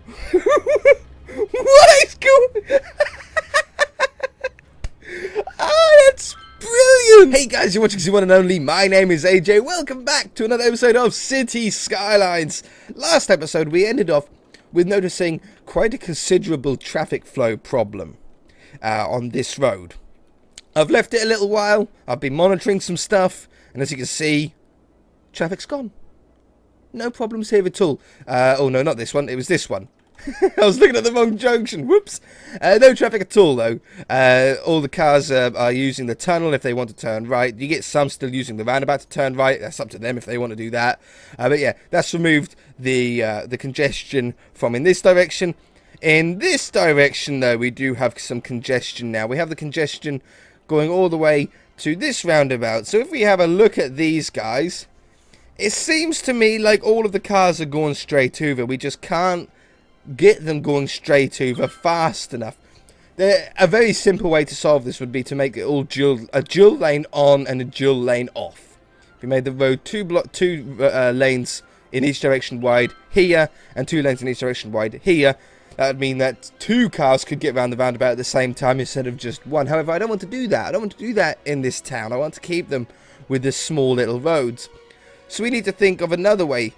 What is going? Oh, that's brilliant! Hey guys, you're watching the one and only. My name is AJ. Welcome back to another episode of City Skylines. Last episode, we ended off with noticing quite a considerable traffic flow problem on this road. I've left it a little while. I've been monitoring some stuff, and as you can see, traffic's gone. No problems here at all. Oh no, not this one. It was this one. I was looking at the wrong junction. Whoops. No traffic at all, though. All the cars are using the tunnel if they want to turn right. You get some still using the roundabout to turn right. That's up to them if they want to do that. But yeah, that's removed the congestion from in this direction. In this direction, though, we do have some congestion now. We have the congestion going all the way to this roundabout. So if we have a look at these guys, it seems to me like all of the cars are going straight over. We just can't get them going straight over fast enough. A very simple way to solve this would be to make it all a dual lane on and a dual lane off. If we made the road two lanes in each direction wide here and 2 lanes in each direction wide here, that would mean that 2 cars could get around the roundabout at the same time instead of just 1. However, I don't want to do that. I don't want to do that in this town. I want to keep them with the small little roads. So we need to think of another way.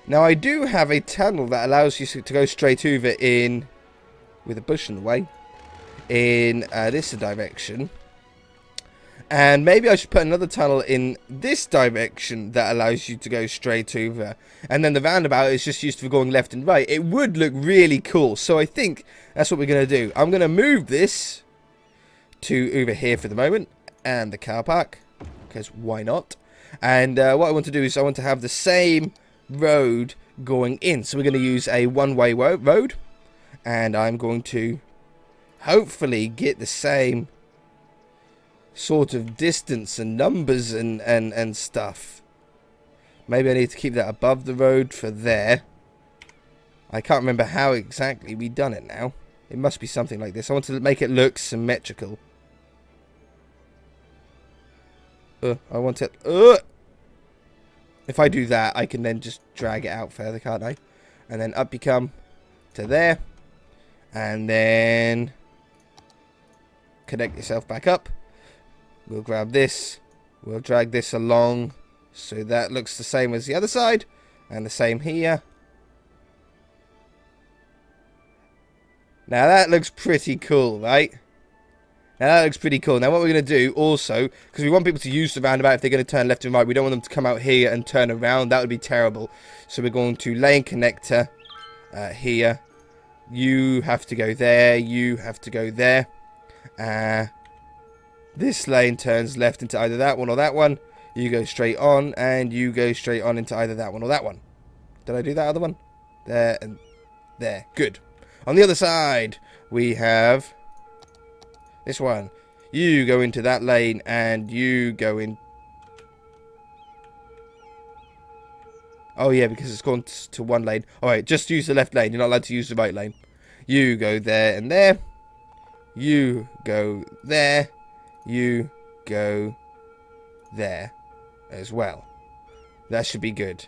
Now, I do have a tunnel that allows you to go straight over in, with a bush in the way, in this direction. And maybe I should put another tunnel in this direction that allows you to go straight over. And then the roundabout is just used for going left and right. It would look really cool. So I think that's what we're going to do. I'm going to move this to over here for the moment. And the car park. Because why not? And what I want to do is I want to have the same road going in. So we're going to use a one-way road. And I'm going to hopefully get the same sort of distance and numbers and stuff. Maybe I need to keep that above the road for there. I can't remember how exactly we done it now. It must be something like this. I want to make it look symmetrical. I want it... If I do that, I can then just drag it out further, can't I? And then up you come to there. And then connect yourself back up. We'll grab this. We'll drag this along so that looks the same as the other side. And the same here. Now that looks pretty cool, right? Now that looks pretty cool. Now what we're going to do also, because we want people to use the roundabout if they're going to turn left and right. We don't want them to come out here and turn around. That would be terrible. So we're going to lane connector here. You have to go there. You have to go there. This lane turns left into either that one or that one. You go straight on, and you go straight on into either that one or that one. Did I do that other one? There and there. Good. On the other side, we have this one. You go into that lane, and you go in. Oh, yeah, because it's gone to one lane. Alright, just use the left lane. You're not allowed to use the right lane. You go there and there. You go there. You go there as well. That should be good.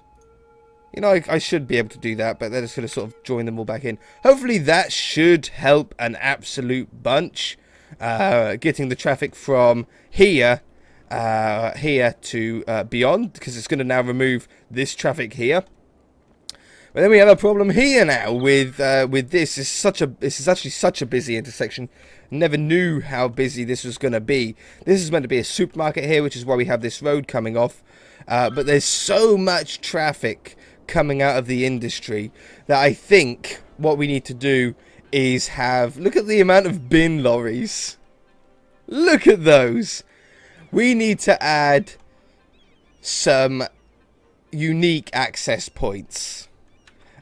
You know, I should be able to do that, but they're just going to sort of join them all back in. Hopefully that should help an absolute bunch. Getting the traffic from here to beyond, because it's going to now remove this traffic here. But then we have a problem here now with this. This is actually such a busy intersection. Never knew how busy this was going to be. This is meant to be a supermarket here, which is why we have this road coming off. But there's so much traffic coming out of the industry that I think what we need to do is have... Look at the amount of bin lorries. Look at those. We need to add some unique access points.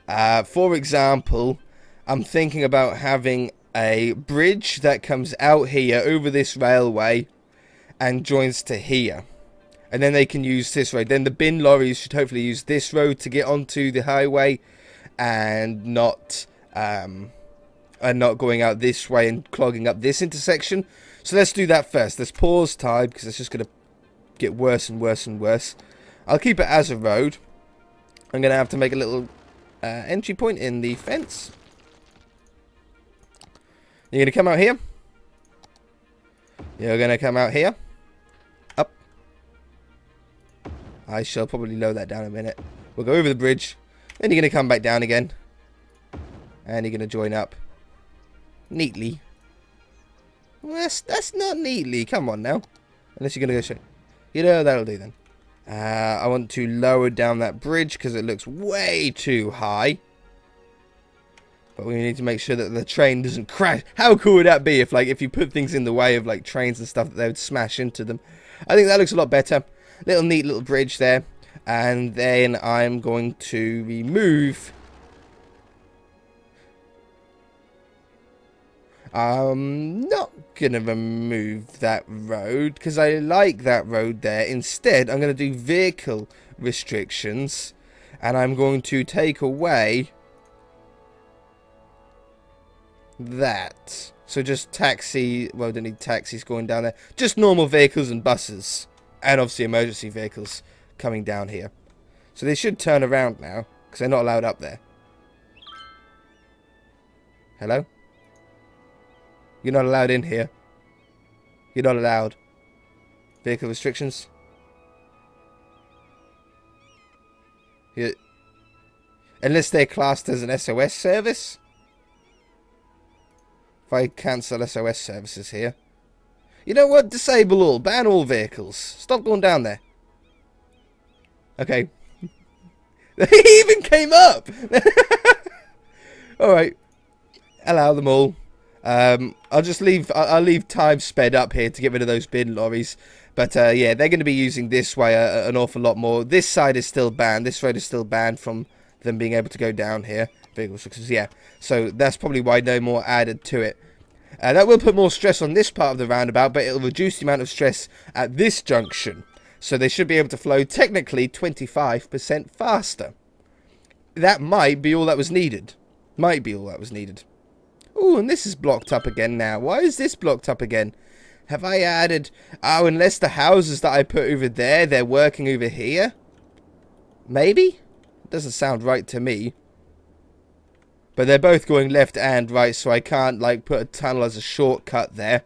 For example, I'm thinking about having a bridge that comes out here over this railway and joins to here. And then they can use this road. Then the bin lorries should hopefully use this road to get onto the highway and not going out this way and clogging up this intersection. So let's do that first. Let's pause time because it's just going to get worse and worse and worse. I'll keep it as a road. I'm going to have to make a little entry point in the fence. You're going to come out here. You're going to come out here. Up. I shall probably lower that down in a minute. We'll go over the bridge. Then you're going to come back down again. And you're going to join up. Neatly. Well, that's not neatly. Come on now. Unless you're going to go straight. You know, that'll do then. I want to lower down that bridge because it looks way too high. But we need to make sure that the train doesn't crash. How cool would that be if you put things in the way of like trains and stuff that they would smash into them? I think that looks a lot better. Neat little bridge there. And then I'm going to remove... I'm not going to remove that road because I like that road there. Instead, I'm going to do vehicle restrictions. And I'm going to take away... that. So just taxi, well, don't need taxis going down there. Just normal vehicles and buses. And obviously emergency vehicles coming down here. So they should turn around now, because they're not allowed up there. Hello? You're not allowed in here. You're not allowed. Vehicle restrictions. Unless they're classed as an SOS service. If I cancel SOS services here. You know what? Disable all. Ban all vehicles. Stop going down there. Okay. He even came up! Alright. Allow them all. I'll just leave... I'll leave time sped up here to get rid of those bin lorries. But, yeah, they're going to be using this way an awful lot more. This side is still banned. This road is still banned from them being able to go down here. Vehicles, yeah. So that's probably why no more added to it. That will put more stress on this part of the roundabout, but it'll reduce the amount of stress at this junction. So they should be able to flow technically 25% faster. That might be all that was needed. Might be all that was needed. Oh, and this is blocked up again now. Why is this blocked up again? Have I added... Oh, unless the houses that I put over there, they're working over here? Maybe? Doesn't sound right to me. But they're both going left and right, so I can't, like, put a tunnel as a shortcut there.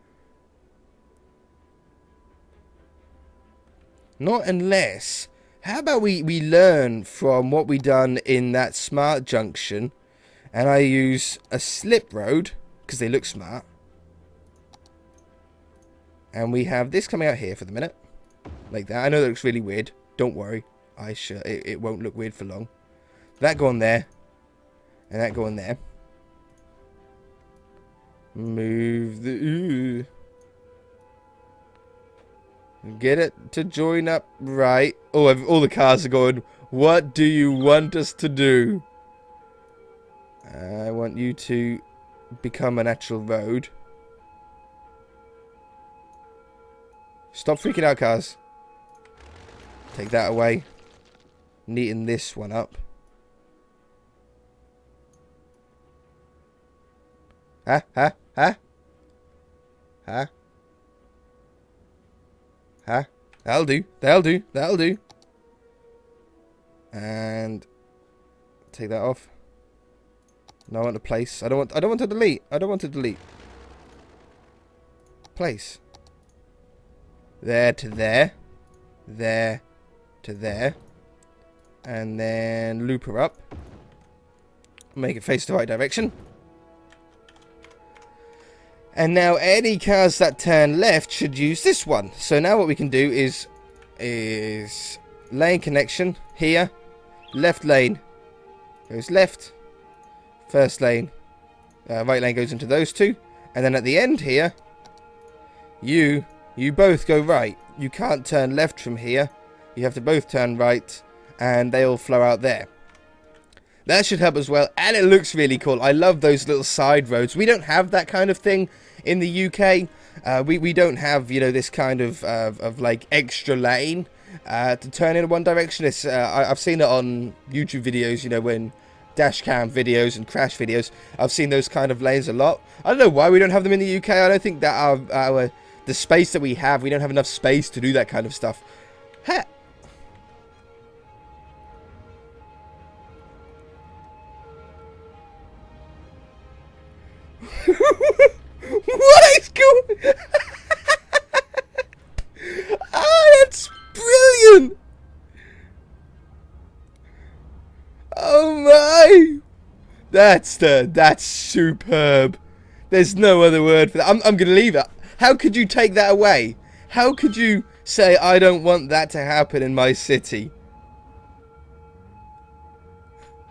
Not unless... How about we learn from what we done in that smart junction, and I use a slip road, because they look smart. And we have this coming out here for the minute. Like that. I know that looks really weird. Don't worry. It won't look weird for long. That going there. And that going there. Move the... Ooh. Get it to join up right. Oh, all the cars are going, what do you want us to do? I want you to become an actual road. Stop freaking out, cars. Take that away. Neaten this one up. Huh? Huh? Huh? Huh? Huh? That'll do. That'll do. That'll do. And take that off. No, I want to place. I don't want to delete. I don't want to delete. Place. There to there. There to there. And then loop her up. Make it face the right direction. And now any cars that turn left should use this one. So now what we can do is lane connection here. Left lane goes left. First lane. Right lane goes into those two. And then at the end here, you both go right. You can't turn left from here. You have to both turn right. And they all flow out there. That should help as well. And it looks really cool. I love those little side roads. We don't have that kind of thing in the UK. We don't have, you know, this kind of like extra lane to turn in one direction. It's I've seen it on YouTube videos, you know, when dash cam videos and crash videos. I've seen those kind of lanes a lot. I don't know why we don't have them in the UK. I don't think that the space that we have don't have enough space to do that kind of stuff. Ha! That's superb. There's no other word for that. I'm gonna leave it. How could you take that away? How could you say I don't want that to happen in my city?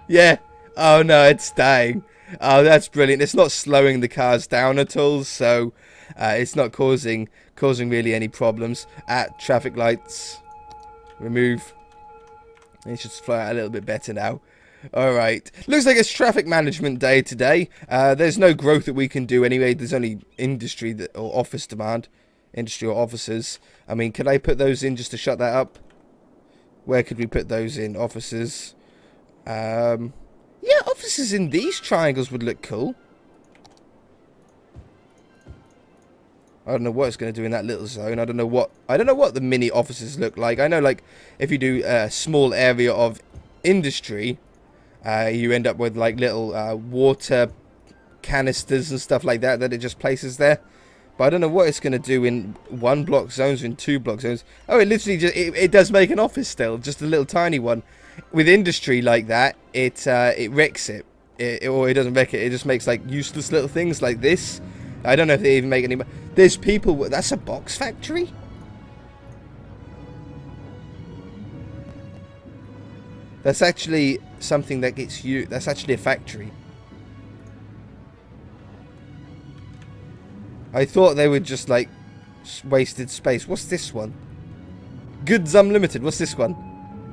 Yeah. Oh no, it's staying. Oh, that's brilliant. It's not slowing the cars down at all, so it's not causing really any problems. At traffic lights, remove. It should flow out a little bit better now. Alright, looks like it's traffic management day today. There's no growth that we can do anyway. There's only industry or office demand. Industry or offices. I mean, can I put those in just to shut that up? Where could we put those in? Offices. Yeah, offices in these triangles would look cool. I don't know what it's going to do in that little zone. I don't know what the mini offices look like. I know, like, if you do a small area of industry, you end up with like little water canisters and stuff like that it just places there. But I don't know what it's going to do in 1 block zones or in 2 block zones. Oh, it literally just it does make an office still, just a little tiny one. With industry like that, it wrecks it. Or it doesn't wreck it. It just makes like useless little things like this. I don't know if they even make any. There's people. That's a box factory. That's actually something that gets you. That's actually a factory. I thought they were just like wasted space. What's this one? Goods Unlimited. What's this one?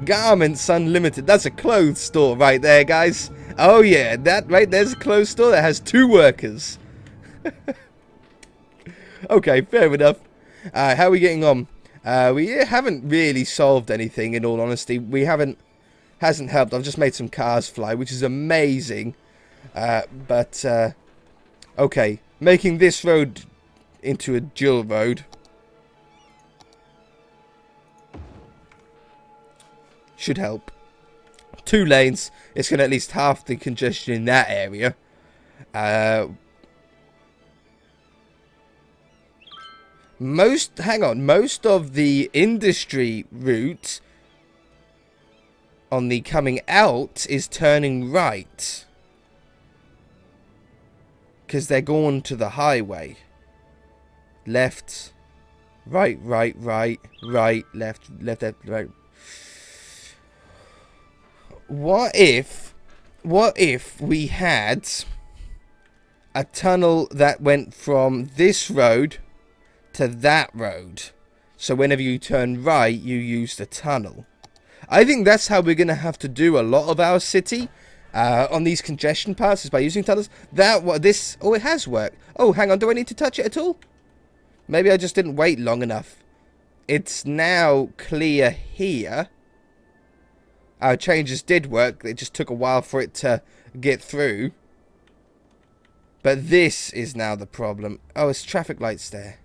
Garments Unlimited. That's a clothes store right there, guys. Oh yeah, that right there's a clothes store that has 2 workers. Okay, fair enough. How are we getting on? We haven't really solved anything, in all honesty. Hasn't helped. I've just made some cars fly, which is amazing. Okay, making this road into a dual road should help. 2 lanes. It's going to at least half the congestion in that area. Most of the industry route on the coming out is turning right, because they're going to the highway. Left, right, left, right. What if we had a tunnel that went from this road to that road, so whenever you turn right you use the tunnel? I think that's how we're going to have to do a lot of our city on these congestion parts, is by using tunnels. It has worked. Oh, hang on, do I need to touch it at all? Maybe I just didn't wait long enough. It's now clear here. Our changes did work. It just took a while for it to get through. But this is now the problem. Oh, it's traffic lights there.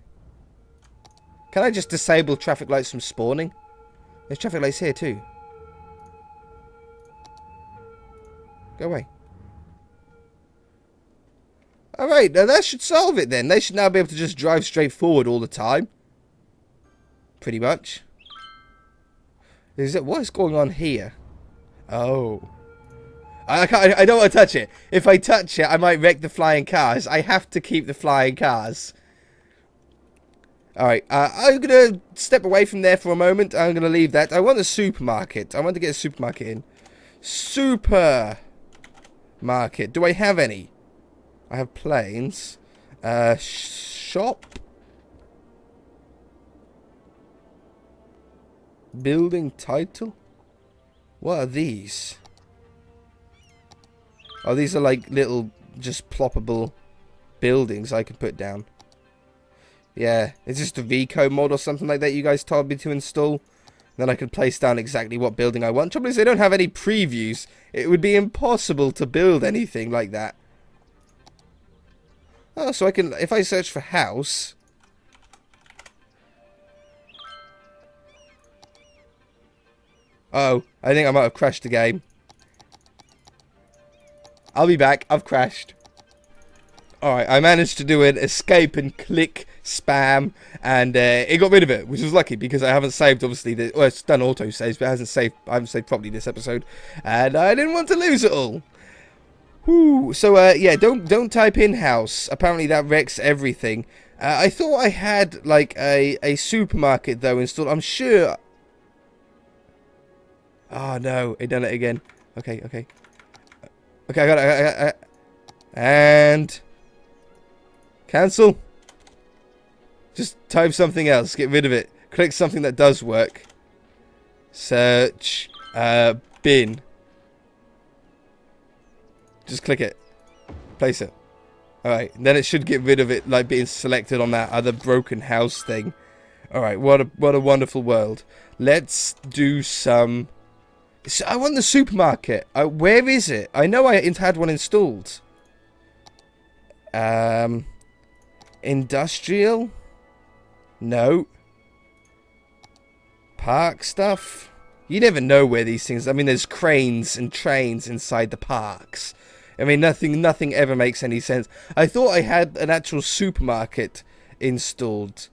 Can I just disable traffic lights from spawning? There's traffic lights here too. Go away. Alright, now that should solve it then. They should now be able to just drive straight forward all the time. Pretty much. What is going on here? Oh. I don't want to touch it. If I touch it, I might wreck the flying cars. I have to keep the flying cars. Alright, I'm going to step away from there for a moment. I'm going to leave that. I want a supermarket. I want to get a supermarket in. Supermarket. Do I have any? I have planes. Shop. Building title. What are these? Oh, these are like little just ploppable buildings I could put down. Yeah, it's just a VCO mod or something like that you guys told me to install. Then I could place down exactly what building I want. Trouble is, they don't have any previews. It would be impossible to build anything like that. Oh, so I can, if I search for house. Uh-oh, I think I might have crashed the game. I'll be back. I've crashed. Alright, I managed to do an escape and click spam, and it got rid of it, which was lucky because I haven't saved, obviously. Well, it's done auto saves, but I haven't saved properly this episode, and I didn't want to lose it all. Whew. So, yeah, don't type in house. Apparently that wrecks everything. I thought I had, like, a supermarket, though, installed. I'm sure... Oh, no. It done it again. Okay, okay. Okay, I got it. And... Cancel. Just type something else. Get rid of it. Click something that does work. Search. Bin. Just click it. Place it. Alright. Then it should get rid of it, like, being selected on that other broken house thing. Alright. What a wonderful world. Let's do some... So I want the supermarket. Where is it? I know I had one installed. Industrial? No. Park stuff? You never know where these things... I mean, there's cranes and trains inside the parks. I mean, nothing ever makes any sense. I thought I had an actual supermarket installed.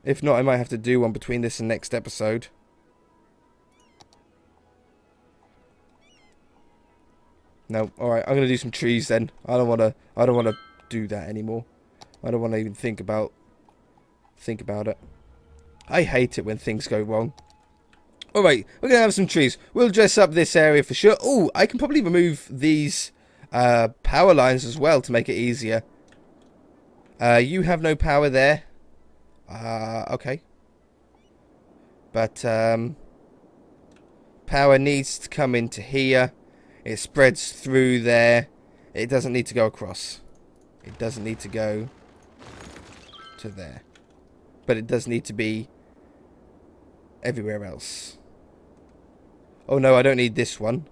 If not, I might have to do one between this and next episode. No, alright, I'm gonna do some trees then. I don't wanna do that anymore. I don't wanna even think about it. I hate it when things go wrong. Alright, we're gonna have some trees. We'll dress up this area for sure. Oh, I can probably remove these power lines as well to make it easier. You have no power there. Okay. But power needs to come into here. It spreads through there. It doesn't need to go across. It doesn't need to go to there. But it does need to be everywhere else. Oh no, I don't need this one.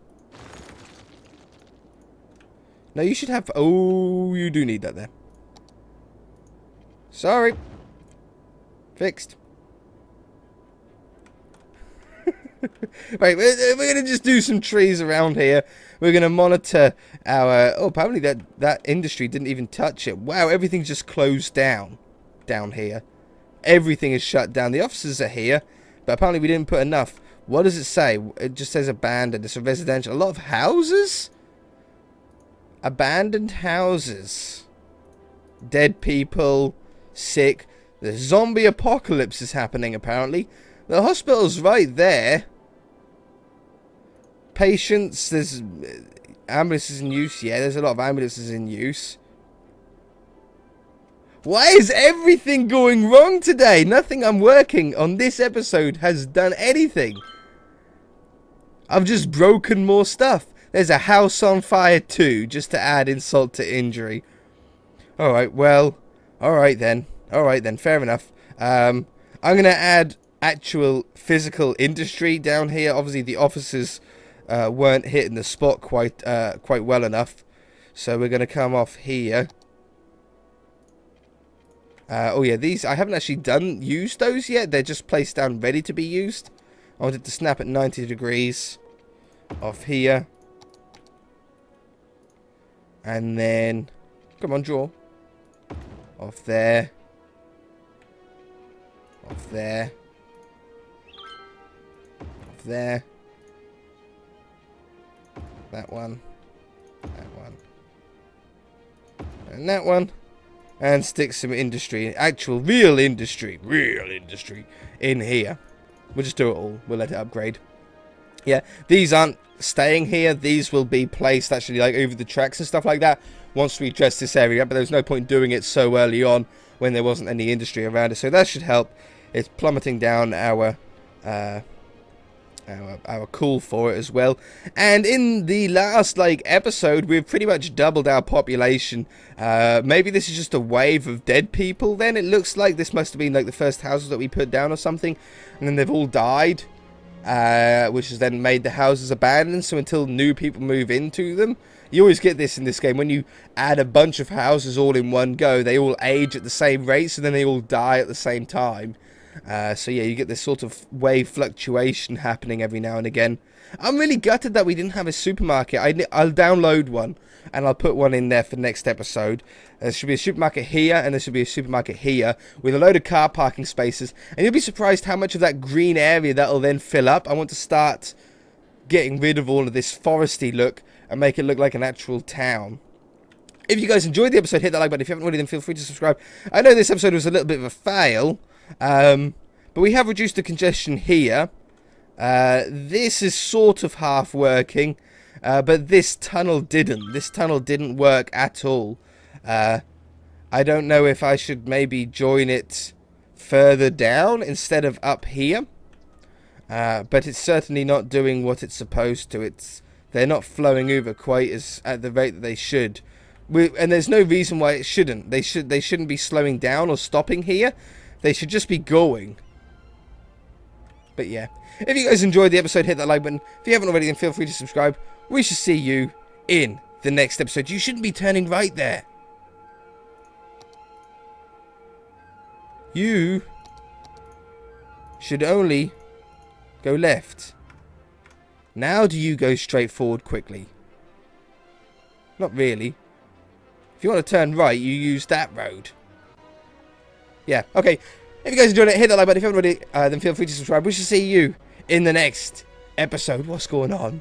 No, you should have... Oh, you do need that there. Sorry. Fixed. Right, we're going to just do some trees around here. We're going to monitor our... Oh, apparently that industry didn't even touch it. Wow, everything's just closed down here. Everything is shut down. The offices are here, but apparently we didn't put enough. What does it say? It just says abandoned. It's a residential. A lot of houses? Abandoned houses. Dead people. Sick. The zombie apocalypse is happening, apparently. The hospital's right there. Patients. There's ambulances in use. Yeah, there's a lot of ambulances in use. Why is everything going wrong today? Nothing I'm working on this episode has done anything. I've just broken more stuff. There's a house on fire too, just to add insult to injury. Alright, well, alright then, fair enough. I'm going to add actual physical industry down here. Obviously the officers weren't hitting the spot quite well enough. So we're going to come off here. Oh yeah, these, I haven't actually used those yet. They're just placed down ready to be used. I wanted to snap at 90 degrees off here. And then, come on, draw. Off there. Off there. Off there. That one. That one. And that one. And stick some industry, actual real industry in here. We'll just do it all. We'll let it upgrade. Yeah, these aren't staying here. These will be placed actually like over the tracks and stuff like that once we dress this area. But there's no point doing it so early on when there wasn't any industry around it. So that should help. It's plummeting down our call for it as well. And in the last episode, we've pretty much doubled our population. Maybe this is just a wave of dead people then. It looks like this must have been like the first houses that we put down or something, and then they've all died, which has then made the houses abandoned. So until new people move into them, you always get this in this game. When you add a bunch of houses all in one go, they all age at the same rate, so then they all die at the same time. So yeah, you get this sort of wave fluctuation happening every now and again. I'm really gutted that we didn't have a supermarket. I'll download one and I'll put one in there for next episode. There should be a supermarket here and there should be a supermarket here with a load of car parking spaces. And you'll be surprised how much of that green area that'll then fill up. I want to start getting rid of all of this foresty look and make it look like an actual town. If you guys enjoyed the episode, hit that like button. If you haven't already, then feel free to subscribe. I know this episode was a little bit of a fail, but we have reduced the congestion here. This is sort of half working, but this tunnel didn't. This tunnel didn't work at all. I don't know if I should maybe join it further down instead of up here. But it's certainly not doing what it's supposed to. They're not flowing over quite as at the rate that they should. And there's no reason why it shouldn't. They shouldn't be slowing down or stopping here. They should just be going. But yeah, if you guys enjoyed the episode, hit that like button. If you haven't already, then feel free to subscribe. We shall see you in the next episode. You shouldn't be turning right there. You should only go left. Now do you go straight forward quickly? Not really. If you want to turn right, you use that road. Yeah, okay. If you guys enjoyed it, hit that like button. If you haven't already, then feel free to subscribe. We shall see you in the next episode. What's going on?